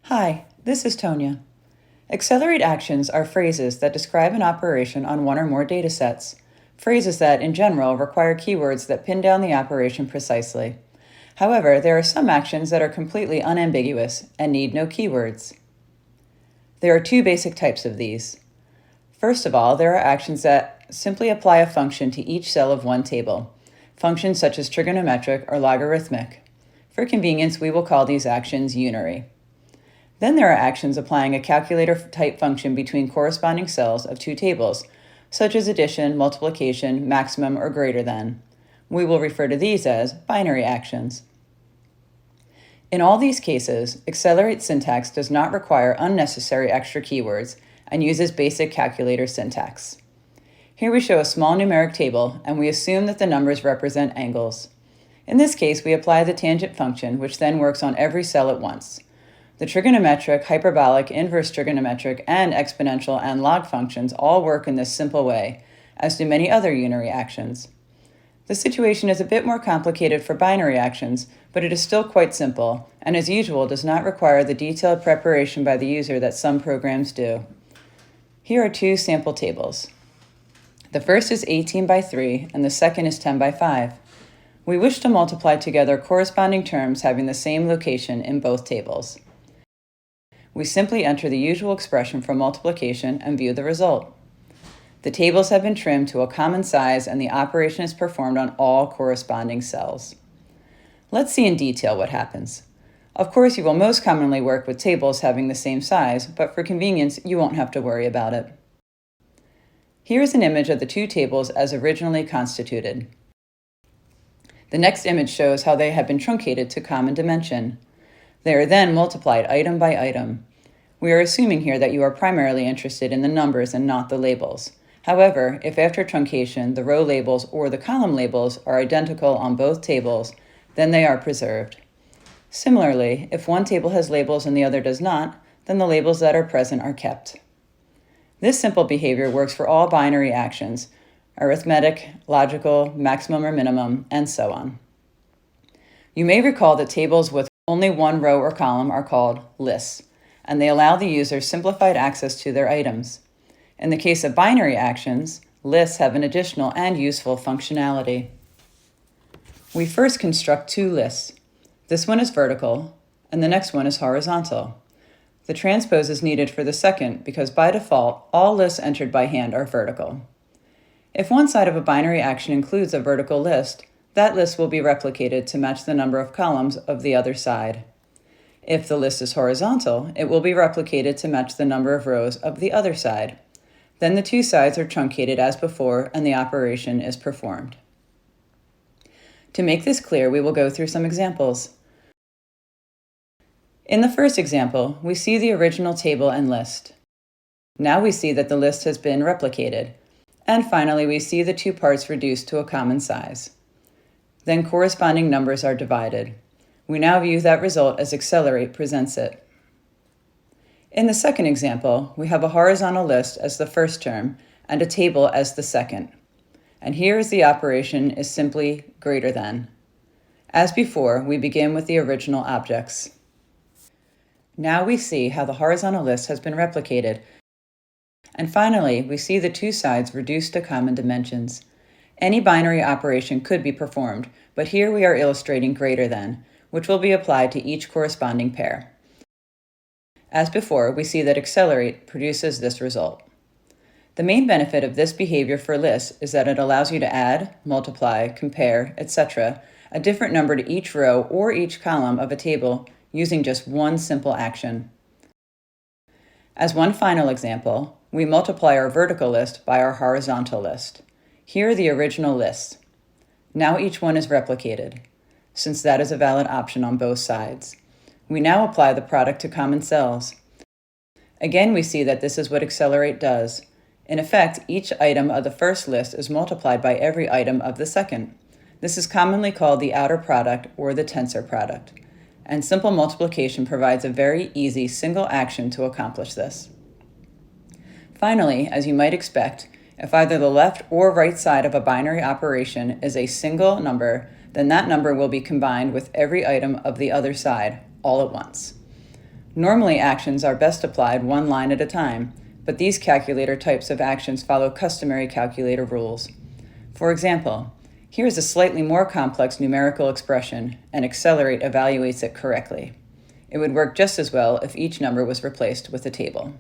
Hi, this is Tonya. Accelerate actions are phrases that describe an operation on one or more datasets. Phrases that, in general, require keywords that pin down the operation precisely. However, there are some actions that are completely unambiguous and need no keywords. There are two basic types of these. First of all, there are actions that simply apply a function to each cell of one table, functions such as trigonometric or logarithmic. For convenience, we will call these actions unary. Then there are actions applying a calculator-type function between corresponding cells of two tables, such as addition, multiplication, maximum, or greater than. We will refer to these as binary actions. In all these cases, accelerate syntax does not require unnecessary extra keywords and uses basic calculator syntax. Here we show a small numeric table, and we assume that the numbers represent angles. In this case, we apply the tangent function, which then works on every cell at once. The trigonometric, hyperbolic, inverse trigonometric, and exponential and log functions all work in this simple way, as do many other unary actions. The situation is a bit more complicated for binary actions, but it is still quite simple, and as usual does not require the detailed preparation by the user that some programs do. Here are two sample tables. The first is 18 by 3, and the second is 10 by 5. We wish to multiply together corresponding terms having the same location in both tables. We simply enter the usual expression for multiplication and view the result. The tables have been trimmed to a common size and the operation is performed on all corresponding cells. Let's see in detail what happens. Of course, you will most commonly work with tables having the same size, but for convenience, you won't have to worry about it. Here is an image of the two tables as originally constituted. The next image shows how they have been truncated to common dimension. They are then multiplied item by item. We are assuming here that you are primarily interested in the numbers and not the labels. However, if after truncation the row labels or the column labels are identical on both tables, then they are preserved. Similarly, if one table has labels and the other does not, then the labels that are present are kept. This simple behavior works for all binary actions, arithmetic, logical, maximum or minimum, and so on. You may recall that tables with only one row or column are called lists, and they allow the user simplified access to their items. In the case of binary actions, lists have an additional and useful functionality. We first construct two lists. This one is vertical, and the next one is horizontal. The transpose is needed for the second because by default, all lists entered by hand are vertical. If one side of a binary action includes a vertical list, that list will be replicated to match the number of columns of the other side. If the list is horizontal, it will be replicated to match the number of rows of the other side. Then the two sides are truncated as before and the operation is performed. To make this clear, we will go through some examples. In the first example, we see the original table and list. Now we see that the list has been replicated. And finally, we see the two parts reduced to a common size. Then corresponding numbers are divided. We now view that result as accelerate presents it. In the second example, we have a horizontal list as the first term and a table as the second. And here is the operation is simply greater than. As before, we begin with the original objects. Now we see how the horizontal list has been replicated. And finally, we see the two sides reduced to common dimensions. Any binary operation could be performed, but here we are illustrating greater than, which will be applied to each corresponding pair. As before, we see that accelerate produces this result. The main benefit of this behavior for lists is that it allows you to add, multiply, compare, etc., a different number to each row or each column of a table using just one simple action. As one final example, we multiply our vertical list by our horizontal list. Here are the original lists. Now each one is replicated, since that is a valid option on both sides. We now apply the product to common cells. Again, we see that this is what accelerate does. In effect, each item of the first list is multiplied by every item of the second. This is commonly called the outer product or the tensor product. And simple multiplication provides a very easy single action to accomplish this. Finally, as you might expect, if either the left or right side of a binary operation is a single number, then that number will be combined with every item of the other side all at once. Normally, actions are best applied one line at a time, but these calculator types of actions follow customary calculator rules. For example, here is a slightly more complex numerical expression, and accelerate evaluates it correctly. It would work just as well if each number was replaced with a table.